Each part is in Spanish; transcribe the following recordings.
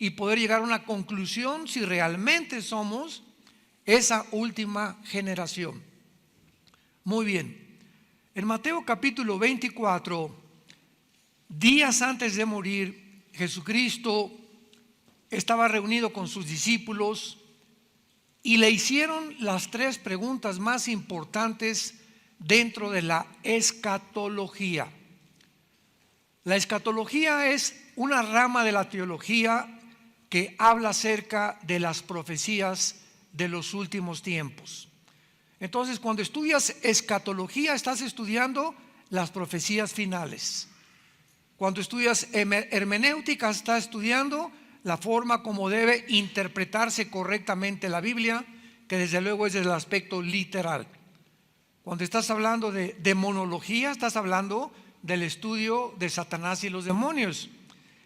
y poder llegar a una conclusión si realmente somos esa última generación. Muy bien, en Mateo capítulo 24, días antes de morir, Jesucristo estaba reunido con sus discípulos y le hicieron las tres preguntas más importantes dentro de la escatología. La escatología es una rama de la teología que habla acerca de las profecías de los últimos tiempos. Entonces, cuando estudias escatología, estás estudiando las profecías finales. Cuando estudias hermenéutica, estás estudiando la forma como debe interpretarse correctamente la Biblia, que desde luego es desde el aspecto literal. Cuando estás hablando de demonología, estás hablando del estudio de Satanás y los demonios.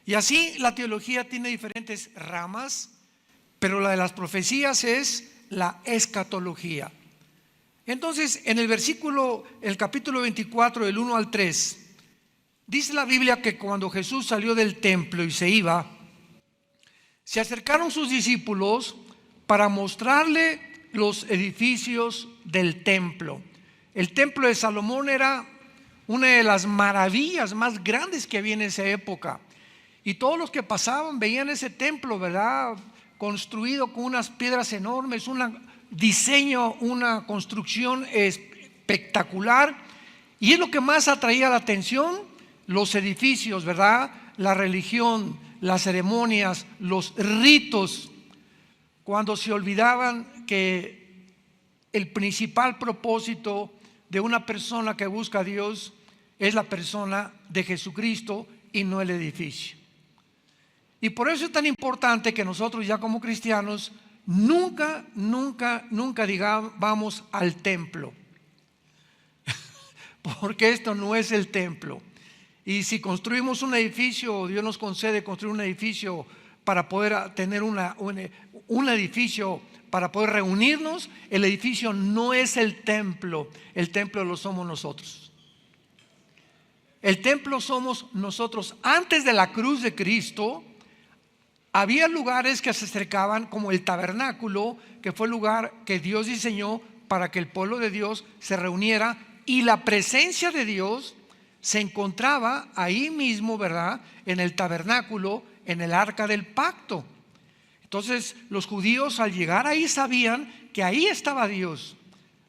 Y así la teología tiene diferentes ramas, pero la de las profecías es la escatología. Entonces, en el capítulo 24, del 1 al 3, dice la Biblia que cuando Jesús salió del templo y se iba, se acercaron sus discípulos para mostrarle los edificios del templo. El templo de Salomón era una de las maravillas más grandes que había en esa época. Y todos los que pasaban veían ese templo, ¿verdad? Construido con unas piedras enormes, un diseño, una construcción espectacular. Y es lo que más atraía la atención, los edificios, ¿verdad? La religión, las ceremonias, los ritos, cuando se olvidaban que el principal propósito de una persona que busca a Dios es la persona de Jesucristo y no el edificio. Y por eso es tan importante que nosotros ya como cristianos nunca digamos vamos al templo, porque esto no es el templo. Y si construimos un edificio, Dios nos concede construir un edificio para poder tener un edificio para poder reunirnos, el edificio no es el templo lo somos nosotros. El templo somos nosotros. Antes de la cruz de Cristo, había lugares que se acercaban como el tabernáculo, que fue el lugar que Dios diseñó para que el pueblo de Dios se reuniera, y la presencia de Dios se encontraba ahí mismo, ¿verdad? En el tabernáculo, en el arca del pacto. Entonces los judíos al llegar ahí sabían que ahí estaba Dios.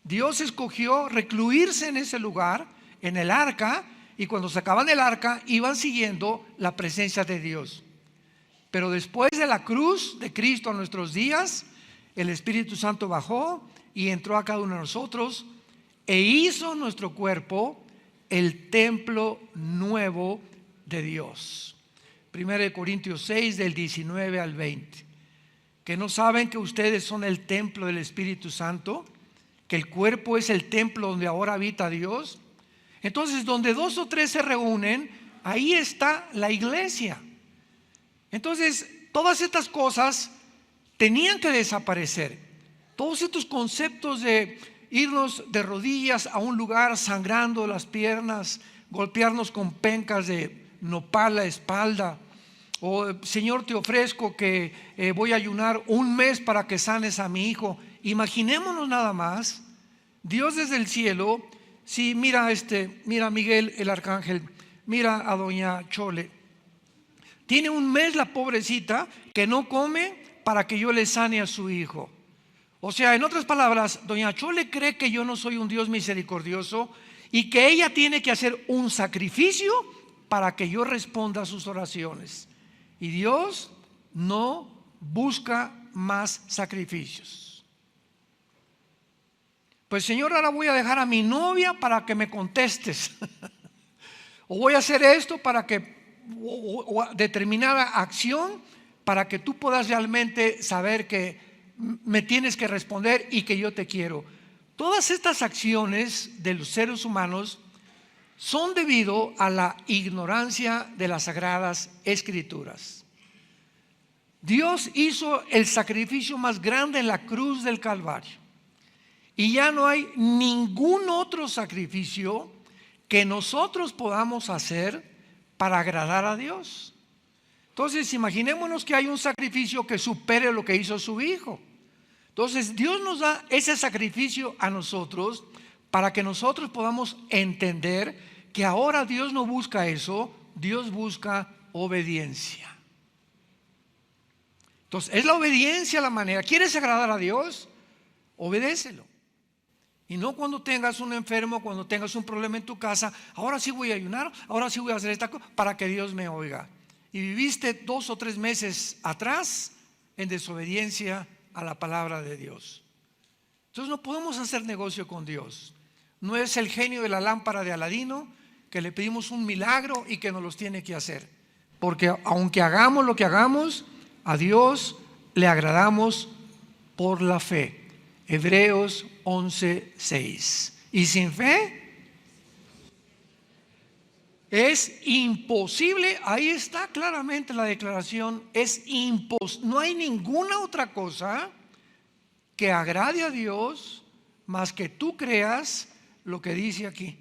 Dios escogió recluirse en ese lugar, en el arca, y cuando sacaban del arca iban siguiendo la presencia de Dios. Pero después de la cruz de Cristo a nuestros días, el Espíritu Santo bajó y entró a cada uno de nosotros e hizo nuestro cuerpo el templo nuevo de Dios. 1 Corintios 6 del 19 al 20. ¿Que no saben que ustedes son el templo del Espíritu Santo? Que el cuerpo es el templo donde ahora habita Dios. Entonces, donde dos o tres se reúnen, ahí está la iglesia. Entonces, todas estas cosas tenían que desaparecer. Todos estos conceptos de irnos de rodillas a un lugar sangrando las piernas, golpearnos con pencas de nopal la espalda, o Señor, te ofrezco que voy a ayunar un mes para que sanes a mi hijo. Imaginémonos nada más, Dios desde el cielo, sí, mira a Miguel el arcángel, mira a doña Chole, tiene un mes la pobrecita que no come para que yo le sane a su hijo. O sea, en otras palabras, doña Chole cree que yo no soy un Dios misericordioso y que ella tiene que hacer un sacrificio para que yo responda a sus oraciones. Y Dios no busca más sacrificios. Pues Señor, ahora voy a dejar a mi novia para que me contestes. O voy a hacer esto para que o determinada acción para que tú puedas realmente saber que me tienes que responder y que yo te quiero. Todas estas acciones de los seres humanos son debido a la ignorancia de las sagradas escrituras. Dios hizo el sacrificio más grande en la cruz del Calvario y ya no hay ningún otro sacrificio que nosotros podamos hacer para agradar a Dios. Entonces, imaginémonos que hay un sacrificio que supere lo que hizo su hijo. Entonces, Dios nos da ese sacrificio a nosotros para que nosotros podamos entender que ahora Dios no busca eso, Dios busca obediencia. Entonces, es la obediencia la manera. ¿Quieres agradar a Dios? Obedécelo. Y no cuando tengas un enfermo, cuando tengas un problema en tu casa, ahora sí voy a ayunar, ahora sí voy a hacer esta cosa para que Dios me oiga. Y viviste 2 o 3 meses atrás en desobediencia a la palabra de Dios. Entonces no podemos hacer negocio con Dios. No es el genio de la lámpara de Aladino que le pedimos un milagro y que nos los tiene que hacer. Porque aunque hagamos lo que hagamos, a Dios le agradamos por la fe. Hebreos 11:6. Y sin fe es imposible. Ahí está claramente la declaración. No hay ninguna otra cosa que agrade a Dios más que tú creas lo que dice aquí.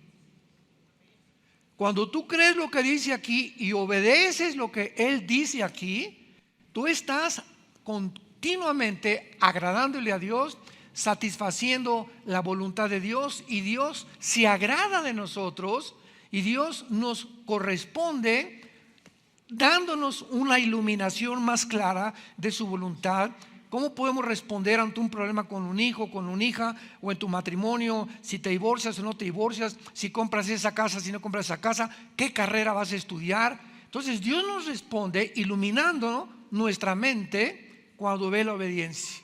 Cuando tú crees lo que dice aquí y obedeces lo que Él dice aquí, tú estás continuamente agradándole a Dios, satisfaciendo la voluntad de Dios, y Dios se agrada de nosotros y Dios nos corresponde dándonos una iluminación más clara de su voluntad. ¿Cómo podemos responder ante un problema con un hijo, con una hija, o en tu matrimonio, si te divorcias o no te divorcias, si compras esa casa, si no compras esa casa, qué carrera vas a estudiar? Entonces Dios nos responde iluminando nuestra mente cuando ve la obediencia.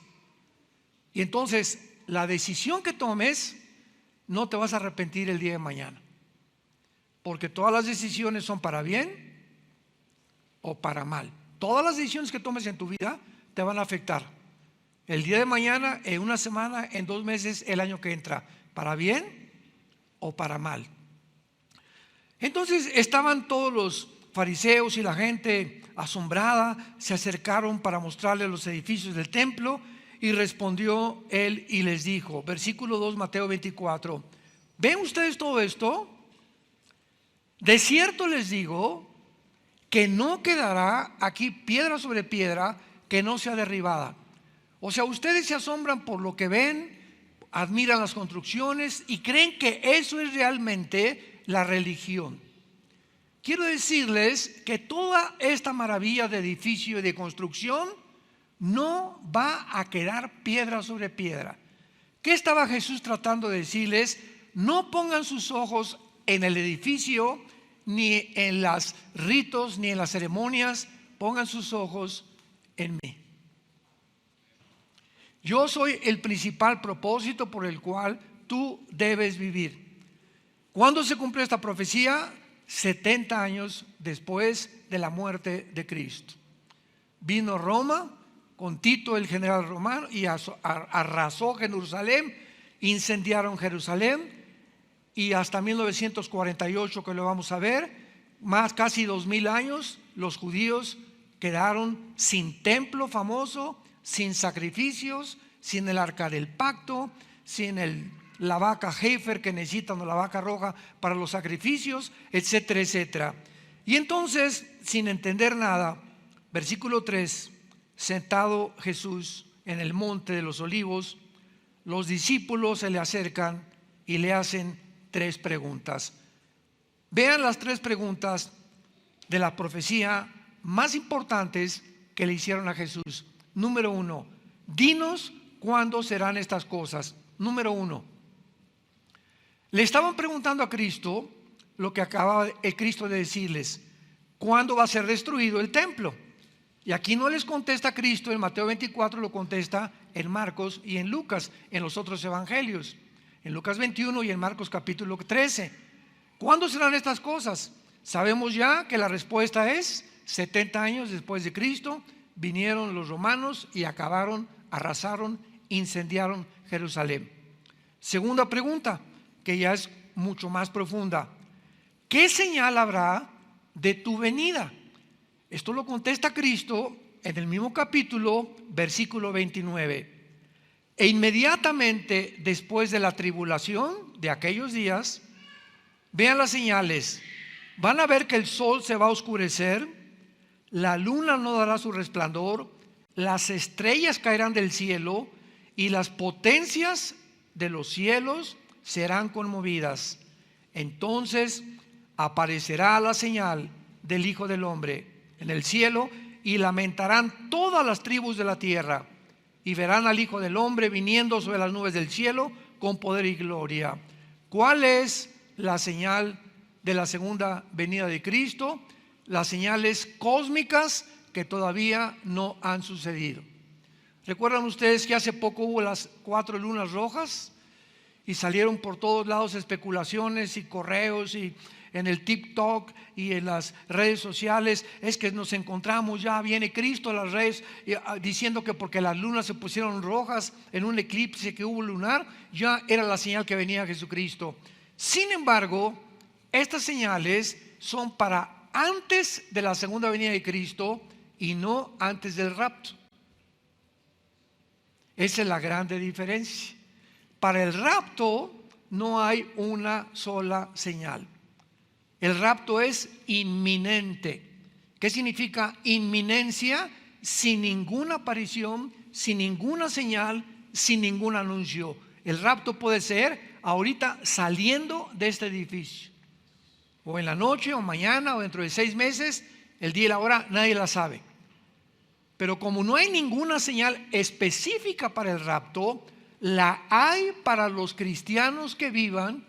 Y entonces la decisión que tomes, no te vas a arrepentir el día de mañana, porque todas las decisiones son para bien o para mal. Todas las decisiones que tomes en tu vida te van a afectar el día de mañana, en una semana, en 2 meses, el año que entra, para bien o para mal. Entonces estaban todos los fariseos y la gente asombrada, se acercaron para mostrarle los edificios del templo, y respondió él y les dijo, versículo 2, Mateo 24, ¿ven ustedes todo esto? De cierto les digo que no quedará aquí piedra sobre piedra que no sea derribada. O sea, ustedes se asombran por lo que ven, admiran las construcciones y creen que eso es realmente la religión. Quiero decirles que toda esta maravilla de edificio y de construcción no va a quedar piedra sobre piedra. ¿Qué estaba Jesús tratando de decirles? No pongan sus ojos en el edificio, ni en los ritos, ni en las ceremonias. Pongan sus ojos en mí. Yo soy el principal propósito por el cual tú debes vivir. ¿Cuándo se cumplió esta profecía? 70 años después de la muerte de Cristo. Vino Roma con Tito, el general romano, y arrasó Jerusalén, incendiaron Jerusalén, y hasta 1948, que lo vamos a ver, más casi 2000 años, los judíos quedaron sin templo famoso, sin sacrificios, sin el arca del pacto, sin la vaca heifer que necesitan, o la vaca roja para los sacrificios, etcétera, etcétera. Y entonces, sin entender nada, versículo 3, sentado Jesús en el monte de los olivos, los discípulos se le acercan y le hacen 3 preguntas. Vean las 3 preguntas de la profecía más importantes que le hicieron a Jesús. Número 1, dinos cuándo serán estas cosas. Número 1, le estaban preguntando a Cristo lo que acababa el Cristo de decirles: ¿cuándo va a ser destruido el templo? Y aquí no les contesta Cristo en Mateo 24, lo contesta en Marcos y en Lucas, en los otros evangelios, en Lucas 21 y en Marcos capítulo 13. ¿Cuándo serán estas cosas? Sabemos ya que la respuesta es 70 años después de Cristo. Vinieron los romanos y acabaron, arrasaron, incendiaron Jerusalén. Segunda pregunta, que ya es mucho más profunda: ¿qué señal habrá de tu venida? Esto lo contesta Cristo en el mismo capítulo, versículo 29. E inmediatamente después de la tribulación de aquellos días, vean las señales. Van a ver que el sol se va a oscurecer, la luna no dará su resplandor, las estrellas caerán del cielo y las potencias de los cielos serán conmovidas. Entonces aparecerá la señal del Hijo del Hombre en el cielo y lamentarán todas las tribus de la tierra y verán al Hijo del Hombre viniendo sobre las nubes del cielo con poder y gloria. ¿Cuál es la señal de la segunda venida de Cristo? Las señales cósmicas que todavía no han sucedido. ¿Recuerdan ustedes que hace poco hubo las 4 lunas rojas? Y salieron por todos lados especulaciones y correos y en el TikTok y en las redes sociales. Es que nos encontramos, ya viene Cristo a las redes diciendo que porque las lunas se pusieron rojas en un eclipse que hubo lunar, ya era la señal que venía Jesucristo. Sin embargo, estas señales son para antes de la segunda venida de Cristo y no antes del rapto. Esa es la grande diferencia. Para el rapto no hay una sola señal. El rapto es inminente. ¿Qué significa inminencia? Sin ninguna aparición, sin ninguna señal, sin ningún anuncio. El rapto puede ser ahorita saliendo de este edificio, o en la noche, o mañana, o dentro de 6 meses. El día y la hora nadie la sabe. Pero como no hay ninguna señal específica para el rapto, la hay para los cristianos que vivan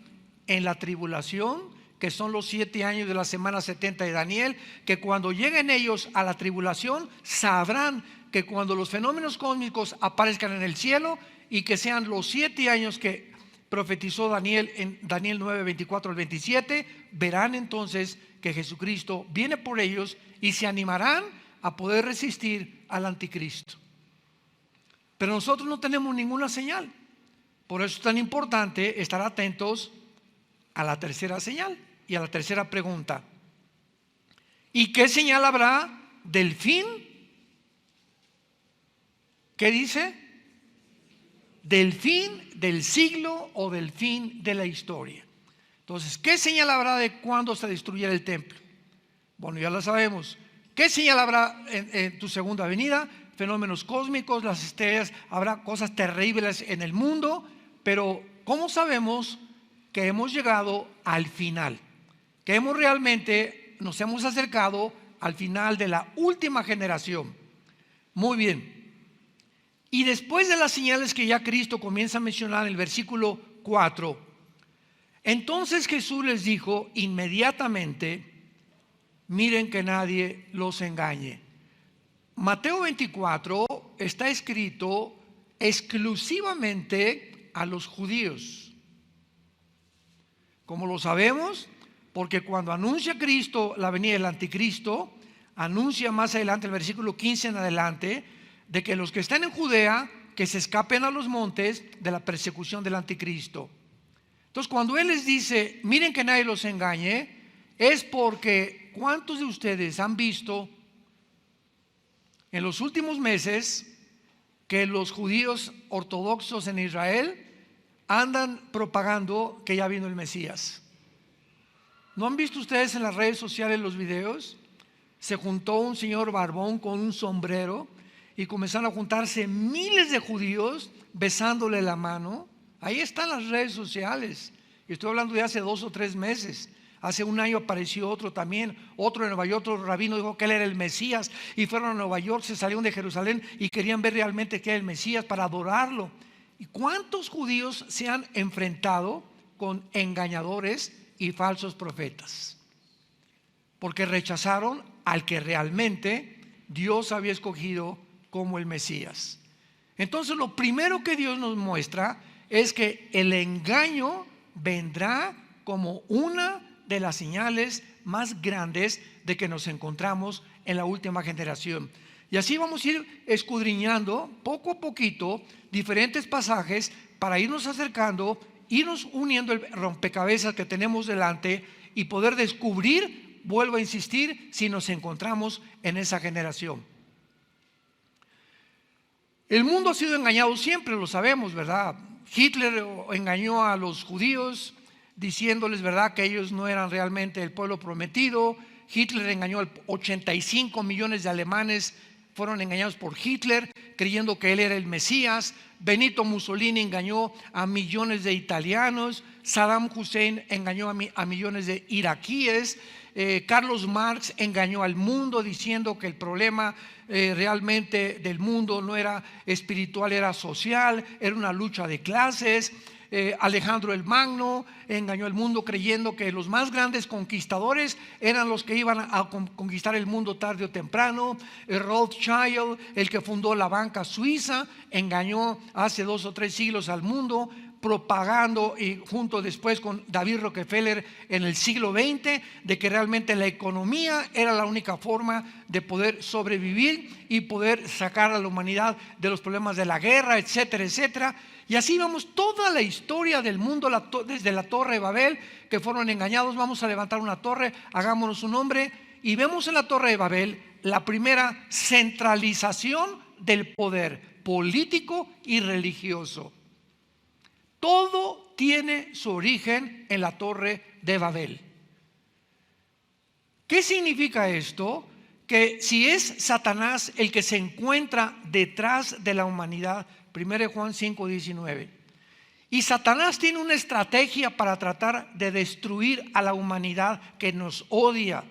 en la tribulación, que son los 7 años de la semana 70 de Daniel, que cuando lleguen ellos a la tribulación sabrán que cuando los fenómenos cósmicos aparezcan en el cielo y que sean los 7 años que profetizó Daniel en Daniel 9, 24 al 27, verán entonces que Jesucristo viene por ellos y se animarán a poder resistir al anticristo. Pero nosotros no tenemos ninguna señal. Por eso es tan importante estar atentos a la tercera señal y a la tercera pregunta. ¿Y qué señal habrá del fin? ¿Qué dice? Del fin del siglo o del fin de la historia. Entonces, ¿qué señal habrá de cuándo se destruyera el templo? Bueno, ya lo sabemos. ¿Qué señal habrá en tu segunda venida? Fenómenos cósmicos, las estrellas, habrá cosas terribles en el mundo. Pero ¿cómo sabemos que hemos llegado al final? Que hemos realmente nos hemos acercado al final de la última generación. Muy bien. Y después de las señales que ya Cristo comienza a mencionar en el versículo 4, entonces Jesús les dijo inmediatamente: miren que nadie los engañe. Mateo 24 está escrito exclusivamente a los judíos. ¿Cómo lo sabemos? Porque cuando anuncia Cristo la venida del anticristo, anuncia más adelante, el versículo 15 en adelante, de que los que están en Judea, que se escapen a los montes de la persecución del anticristo. Entonces, cuando Él les dice, miren que nadie los engañe, es porque ¿cuántos de ustedes han visto en los últimos meses que los judíos ortodoxos en Israel andan propagando que ya vino el Mesías? ¿No han visto ustedes en las redes sociales los videos? Se juntó un señor barbón con un sombrero y comenzaron a juntarse miles de judíos besándole la mano. Ahí están las redes sociales. Y estoy hablando de hace 2 o 3 meses. Hace un año apareció otro también, otro en Nueva York, otro rabino dijo que él era el Mesías y fueron a Nueva York, se salieron de Jerusalén y querían ver realmente que era el Mesías para adorarlo. ¿Y cuántos judíos se han enfrentado con engañadores y falsos profetas? Porque rechazaron al que realmente Dios había escogido como el Mesías. Entonces lo primero que Dios nos muestra es que el engaño vendrá como una de las señales más grandes de que nos encontramos en la última generación. Y así vamos a ir escudriñando poco a poquito diferentes pasajes para irnos acercando, irnos uniendo el rompecabezas que tenemos delante y poder descubrir, vuelvo a insistir, si nos encontramos en esa generación. El mundo ha sido engañado siempre, lo sabemos, ¿verdad? Hitler engañó a los judíos diciéndoles, ¿verdad?, que ellos no eran realmente el pueblo prometido, Hitler engañó al 85 millones de alemanes, fueron engañados por Hitler creyendo que él era el Mesías. Benito Mussolini engañó a millones de italianos. Saddam Hussein engañó a millones de iraquíes. Carlos Marx engañó al mundo diciendo que el problema realmente del mundo no era espiritual, era social, era una lucha de clases. Alejandro el Magno engañó al mundo creyendo que los más grandes conquistadores eran los que iban a conquistar el mundo tarde o temprano. Rothschild, el que fundó la banca suiza, engañó hace 2 o 3 siglos al mundo, propagando, y junto después con David Rockefeller en el siglo XX, de que realmente la economía era la única forma de poder sobrevivir y poder sacar a la humanidad de los problemas de la guerra, etcétera, etcétera. Y así vamos toda la historia del mundo, desde la Torre de Babel, que fueron engañados. Vamos a levantar una torre, hagámonos un nombre, y vemos en la Torre de Babel la primera centralización del poder político y religioso. Todo tiene su origen en la Torre de Babel. ¿Qué significa esto? Que si es Satanás el que se encuentra detrás de la humanidad, 1 Juan 5:19, y Satanás tiene una estrategia para tratar de destruir a la humanidad que nos odia,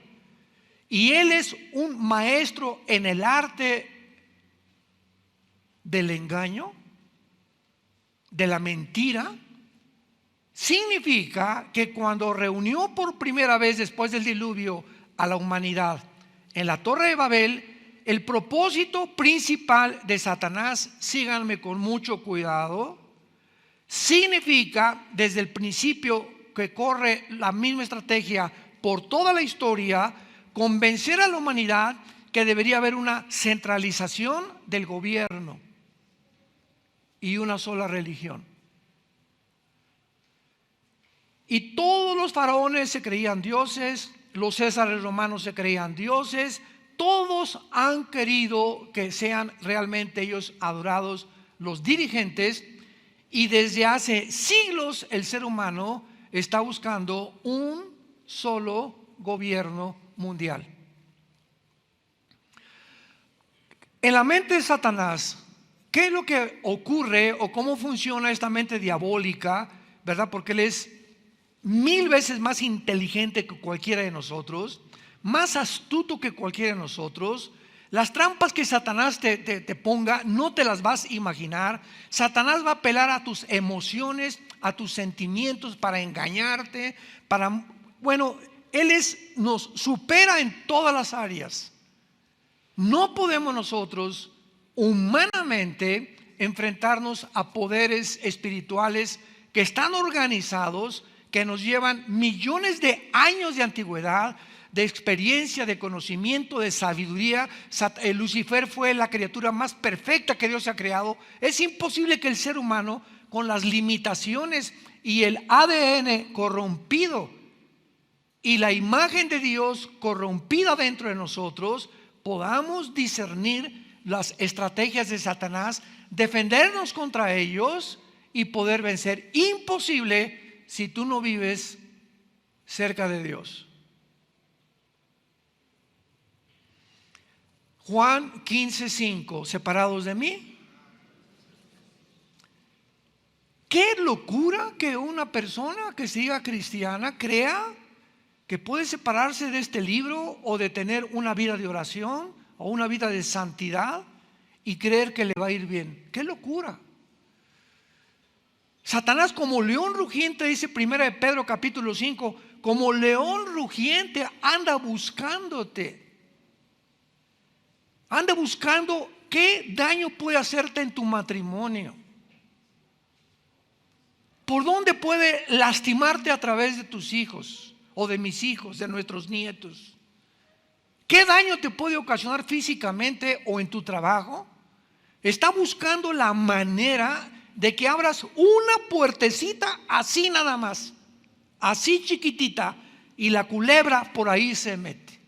y él es un maestro en el arte del engaño, de la mentira. Significa que cuando reunió por primera vez después del diluvio a la humanidad en la Torre de Babel, el propósito principal de Satanás, síganme con mucho cuidado, significa desde el principio que corre la misma estrategia por toda la historia, convencer a la humanidad que debería haber una centralización del gobierno y una sola religión. Y todos los faraones se creían dioses, los césares romanos se creían dioses, todos han querido que sean realmente ellos adorados, los dirigentes, y desde hace siglos el ser humano está buscando un solo gobierno mundial. En la mente de Satanás, ¿qué es lo que ocurre o cómo funciona esta mente diabólica? ¿Verdad? Porque él es 1000 veces más inteligente que cualquiera de nosotros, más astuto que cualquiera de nosotros. Las trampas que Satanás te ponga no te las vas a imaginar. Satanás va a apelar a tus emociones, a tus sentimientos para engañarte, él nos supera en todas las áreas. No podemos nosotros humanamente enfrentarnos a poderes espirituales que están organizados, que nos llevan millones de años de antigüedad, de experiencia, de conocimiento, de sabiduría. Lucifer fue la criatura más perfecta que Dios ha creado. Es imposible que el ser humano, con las limitaciones y el ADN corrompido y la imagen de Dios corrompida dentro de nosotros, podamos discernir las estrategias de Satanás, defendernos contra ellos y poder vencer. Imposible si tú no vives cerca de Dios. Juan 15:5, separados de mí. Qué locura que una persona que se diga cristiana crea que puede separarse de este libro o de tener una vida de oración o una vida de santidad y creer que le va a ir bien. Qué locura. Satanás, como león rugiente, dice 1 de Pedro capítulo 5, como león rugiente anda buscándote. Anda buscando qué daño puede hacerte en tu matrimonio. ¿Por dónde puede lastimarte a través de tus hijos o de mis hijos, de nuestros nietos? ¿Qué daño te puede ocasionar físicamente o en tu trabajo? Está buscando la manera de que abras una puertecita así nada más, así chiquitita, y la culebra por ahí se mete.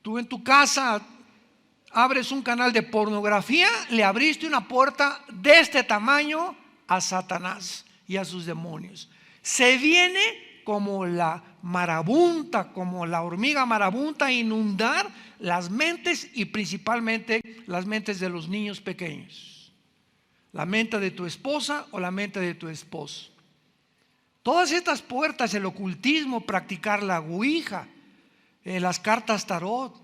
Tú en tu casa abres un canal de pornografía, le abriste una puerta de este tamaño a Satanás y a sus demonios. Se viene como la marabunta, como la hormiga marabunta, a inundar las mentes y principalmente las mentes de los niños pequeños. La mente de tu esposa o la mente de tu esposo. Todas estas puertas, el ocultismo, practicar la ouija, las cartas tarot,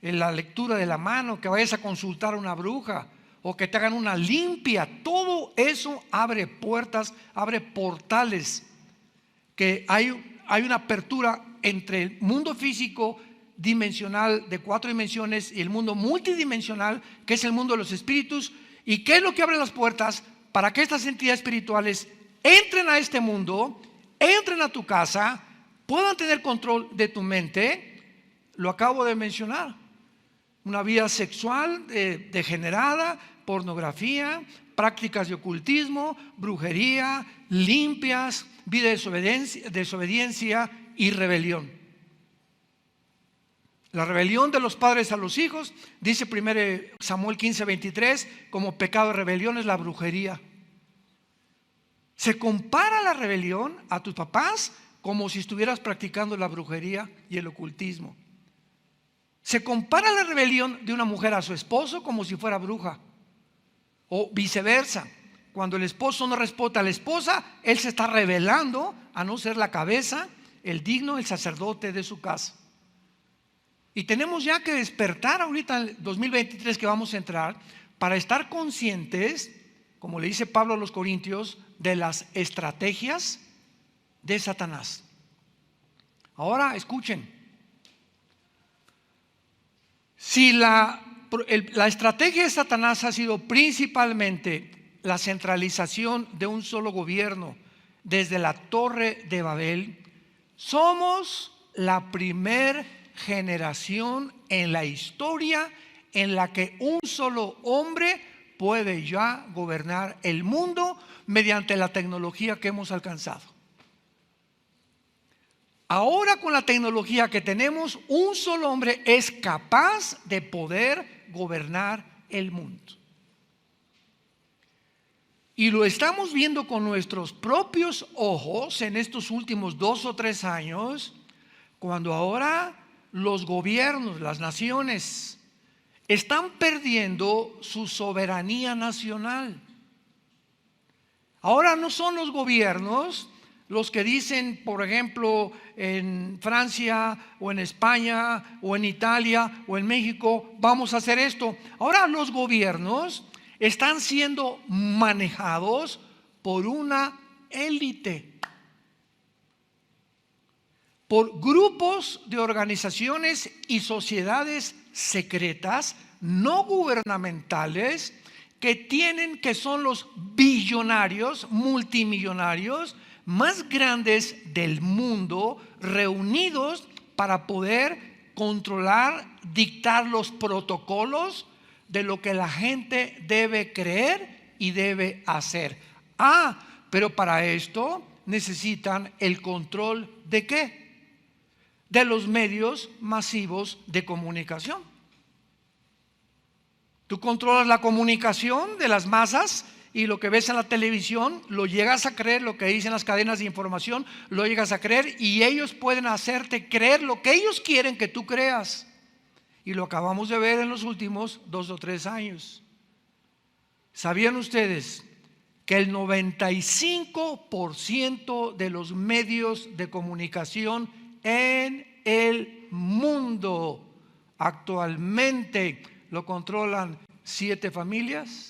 la lectura de la mano, que vayas a consultar a una bruja o que te hagan una limpia, todo eso abre puertas, abre portales, que hay una apertura entre el mundo físico dimensional de 4 dimensiones y el mundo multidimensional, que es el mundo de los espíritus. ¿Y qué es lo que abre las puertas? Para que estas entidades espirituales entren a este mundo, entren a tu casa, puedan tener control de tu mente. Lo acabo de mencionar: una vida sexual degenerada, pornografía, prácticas de ocultismo, brujería, limpias, vida de desobediencia y rebelión. La rebelión de los padres a los hijos, dice 1 Samuel 15:23, como pecado de rebelión es la brujería. Se compara la rebelión a tus papás como si estuvieras practicando la brujería y el ocultismo. Se compara la rebelión de una mujer a su esposo como si fuera bruja, o viceversa. Cuando el esposo no respeta a la esposa, él se está rebelando a no ser la cabeza, el digno, el sacerdote de su casa. Y tenemos ya que despertar ahorita en el 2023 que vamos a entrar, para estar conscientes, como le dice Pablo a los Corintios, de las estrategias de Satanás. Ahora escuchen: si la estrategia de Satanás ha sido principalmente la centralización de un solo gobierno desde la Torre de Babel, somos la primer generación en la historia en la que un solo hombre puede ya gobernar el mundo mediante la tecnología que hemos alcanzado. Ahora, con la tecnología que tenemos, un solo hombre es capaz de poder gobernar el mundo. Y lo estamos viendo con nuestros propios ojos en estos últimos 2 o 3 años, cuando ahora los gobiernos, las naciones, están perdiendo su soberanía nacional. Ahora no son los gobiernos los que dicen, por ejemplo, en Francia o en España o en Italia o en México, vamos a hacer esto. Ahora los gobiernos están siendo manejados por una élite, por grupos de organizaciones y sociedades secretas no gubernamentales que son los billonarios, multimillonarios más grandes del mundo, reunidos para poder controlar, dictar los protocolos de lo que la gente debe creer y debe hacer. Pero para esto necesitan el control ¿de qué? De los medios masivos de comunicación. Tú controlas la comunicación de las masas y lo que ves en la televisión lo llegas a creer, lo que dicen las cadenas de información lo llegas a creer, y ellos pueden hacerte creer lo que ellos quieren que tú creas. Y lo acabamos de ver en los últimos 2 o 3 años. ¿Sabían ustedes que el 95% de los medios de comunicación en el mundo actualmente lo controlan 7 familias?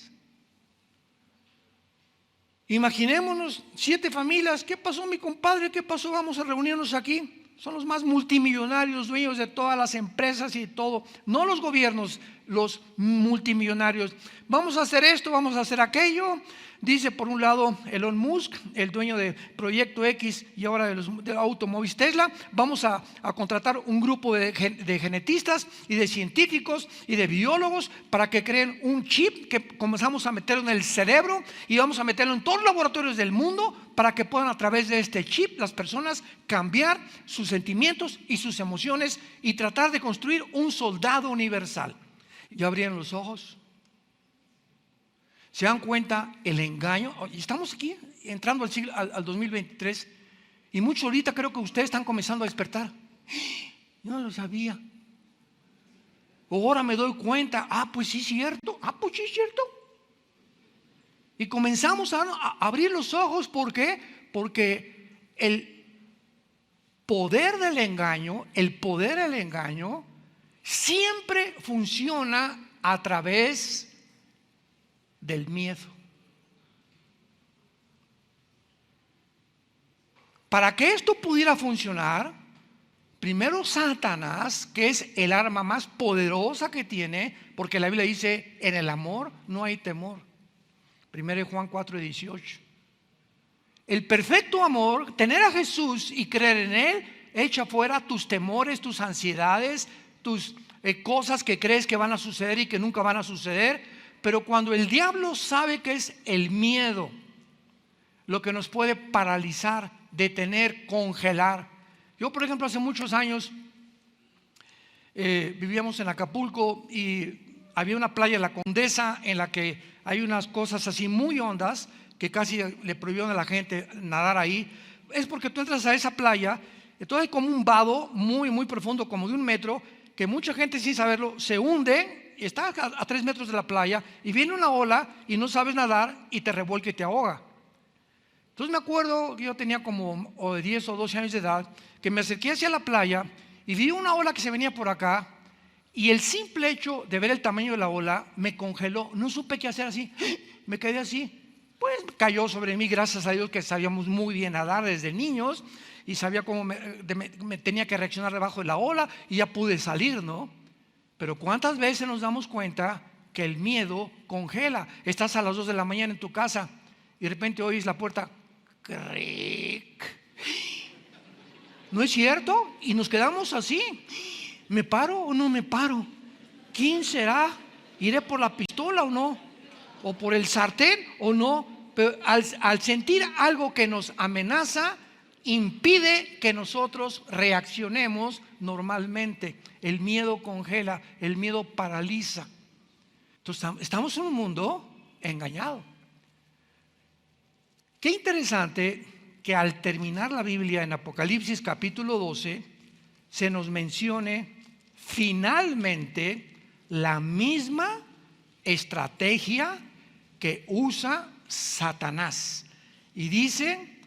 Imaginémonos 7 familias. ¿Qué pasó, mi compadre? ¿Qué pasó? Vamos a reunirnos aquí. Son los más multimillonarios, dueños de todas las empresas y todo. No los gobiernos, los multimillonarios. Vamos a hacer esto, vamos a hacer aquello. Dice por un lado Elon Musk, el dueño de Proyecto X y ahora de automóviles Tesla: vamos a contratar un grupo de genetistas y de científicos y de biólogos para que creen un chip que comenzamos a meterlo en el cerebro y vamos a meterlo en todos los laboratorios del mundo para que puedan, a través de este chip, las personas cambiar sus sentimientos y sus emociones y tratar de construir un soldado universal. ¿Ya abrieron los ojos? ¿Se dan cuenta el engaño? Y estamos aquí entrando al 2023, Y muchos ahorita creo que ustedes están comenzando a despertar. Yo no lo sabía. Ahora me doy cuenta. Pues sí es cierto. Pues sí es cierto. Y comenzamos a abrir los ojos. ¿Por qué? Porque el poder del engaño siempre funciona a través del miedo. Para que esto pudiera funcionar, primero Satanás, que es el arma más poderosa que tiene, porque la Biblia dice, en el amor no hay temor. 1 Juan 4:18. El perfecto amor, tener a Jesús y creer en Él, echa fuera tus temores, tus ansiedades, tus cosas que crees que van a suceder y que nunca van a suceder. Pero cuando el diablo sabe que es el miedo lo que nos puede paralizar, detener, congelar. Yo, por ejemplo, hace muchos años vivíamos en Acapulco y había una playa, la Condesa, en la que hay unas cosas así muy hondas que casi le prohibieron a la gente nadar ahí. Es porque tú entras a esa playa, entonces hay como un vado muy, muy profundo, como de 1 metro, que mucha gente sin saberlo se hunde y está a 3 metros de la playa y viene una ola y no sabes nadar y te revuelca y te ahoga. Entonces me acuerdo que yo tenía como 10 o 12 años de edad, que me acerqué hacia la playa y vi una ola que se venía por acá, y el simple hecho de ver el tamaño de la ola me congeló. No supe qué hacer, así me quedé así. Pues cayó sobre mí, gracias a Dios que sabíamos muy bien nadar desde niños y sabía cómo me tenía que reaccionar debajo de la ola, y ya pude salir, ¿no? Pero ¿cuántas veces nos damos cuenta que el miedo congela? Estás a las 2 de la mañana en tu casa y de repente oyes la puerta, cric. ¿No es cierto? Y nos quedamos así. ¿Me paro o no me paro? ¿Quién será? ¿Iré por la pistola o no? ¿O por el sartén o no? Pero al sentir algo que nos amenaza, impide que nosotros reaccionemos normalmente. El miedo congela, el miedo paraliza. Entonces estamos en un mundo engañado. Qué interesante que al terminar la Biblia en Apocalipsis capítulo 12 se nos mencione finalmente la misma estrategia que usa Satanás. Y dice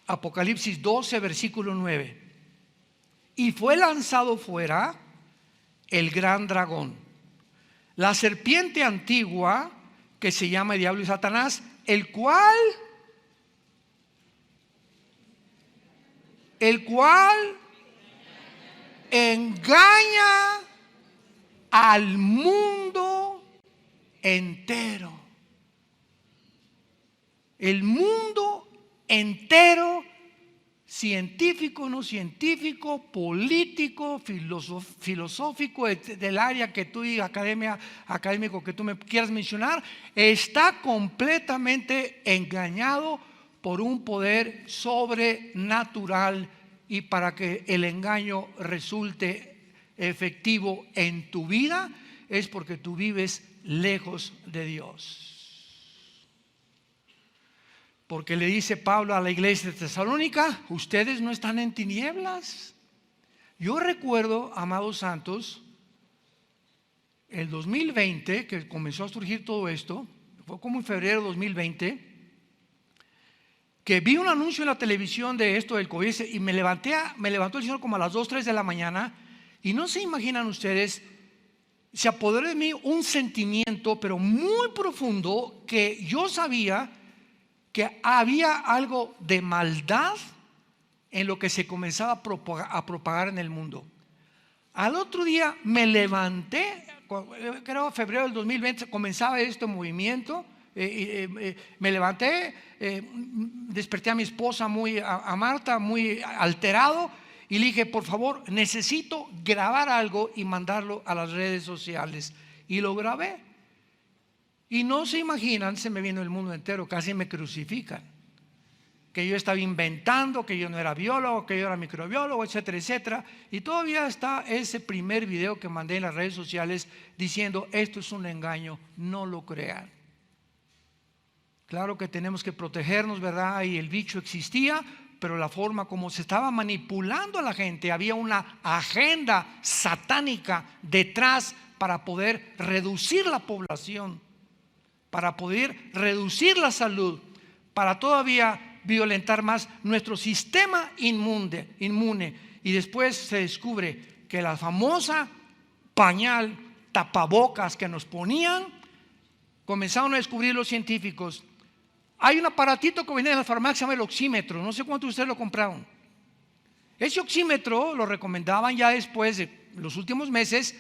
Apocalipsis 12 versículo 9: y fue lanzado fuera el gran dragón, la serpiente antigua que se llama Diablo y Satanás, el cual engaña al mundo entero. El mundo entero, científico, no científico, político, filosófico, del área que tú y académico que tú me quieras mencionar, está completamente engañado por un poder sobrenatural. Y para que el engaño resulte efectivo en tu vida, es porque tú vives lejos de Dios. Porque le dice Pablo a la iglesia de Tesalónica: ustedes no están en tinieblas. Yo recuerdo, amados santos, el 2020, que comenzó a surgir todo esto, fue como en febrero de 2020, que vi un anuncio en la televisión de esto del COVID, y me levantó el Señor como a las 2, 3 de la mañana, y no se imaginan ustedes, se apoderó de mí un sentimiento, pero muy profundo, que yo sabía que había algo de maldad en lo que se comenzaba a propagar en el mundo. Al otro día me levanté, creo febrero del 2020 comenzaba este movimiento. Me levanté, desperté a mi esposa, a Marta, muy alterado, y le dije: por favor, necesito grabar algo y mandarlo a las redes sociales. Y lo grabé. Y no se imaginan, se me vino el mundo entero, casi me crucifican. Que yo estaba inventando, que yo no era biólogo, que yo era microbiólogo, etcétera, etcétera. Y todavía está ese primer video que mandé en las redes sociales diciendo: esto es un engaño, no lo crean. Claro que tenemos que protegernos, ¿verdad? Y el bicho existía, pero la forma como se estaba manipulando a la gente, había una agenda satánica detrás para poder reducir la población, para poder reducir la salud, para todavía violentar más nuestro sistema inmune. Y después se descubre que la famosa pañal, tapabocas que nos ponían, comenzaron a descubrir los científicos. Hay un aparatito que viene en la farmacia, se llama el oxímetro. No sé cuántos de ustedes lo compraron. Ese oxímetro lo recomendaban ya después de los últimos meses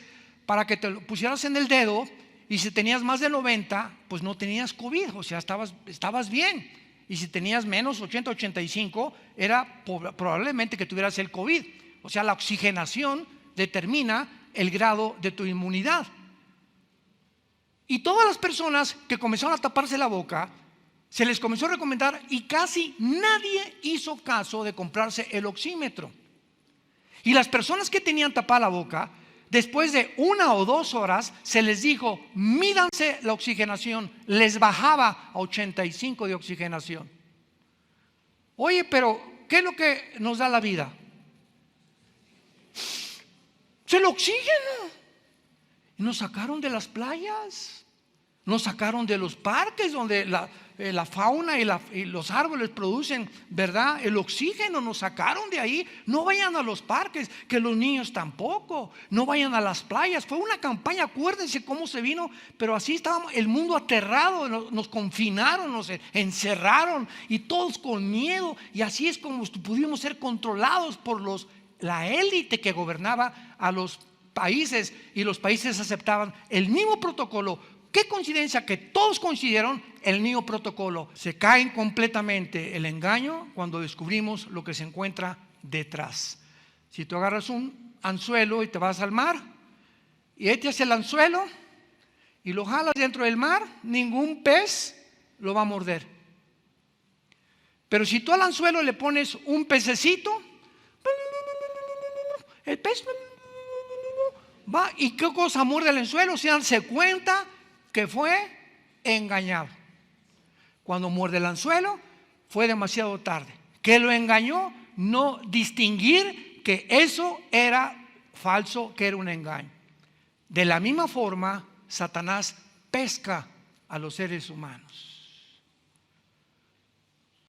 para que te lo pusieras en el dedo, y si tenías más de 90, pues no tenías COVID, o sea, estabas bien. Y si tenías menos 80, 85, era probablemente que tuvieras el COVID. O sea, la oxigenación determina el grado de tu inmunidad. Y todas las personas que comenzaron a taparse la boca, se les comenzó a recomendar, y casi nadie hizo caso de comprarse el oxímetro. Y las personas que tenían tapada la boca, después de 1 o 2 horas, se les dijo: mídanse la oxigenación. Les bajaba a 85 de oxigenación. Oye, pero ¿qué es lo que nos da la vida? Es el oxígeno. Y nos sacaron de las playas, nos sacaron de los parques donde la fauna y los árboles producen, ¿verdad?, el oxígeno. Nos sacaron de ahí. No vayan a los parques, que los niños tampoco. No vayan a las playas. Fue una campaña, acuérdense cómo se vino, pero así estábamos, el mundo aterrado. Nos confinaron, nos encerraron, y todos con miedo. Y así es como pudimos ser controlados por la élite que gobernaba a los países, y los países aceptaban el mismo protocolo. Qué coincidencia que todos coincidieron el mismo protocolo. Se caen completamente el engaño cuando descubrimos lo que se encuentra detrás. Si tú agarras un anzuelo y te vas al mar, y echas el anzuelo y lo jalas dentro del mar, ningún pez lo va a morder. Pero si tú al anzuelo le pones un pececito, el pez va, ¿y qué cosa muerde el anzuelo? Se dan cuenta que fue engañado. Cuando muerde el anzuelo, fue demasiado tarde. ¿Qué lo engañó? No distinguir que eso era falso, que era un engaño. De la misma forma, Satanás pesca a los seres humanos.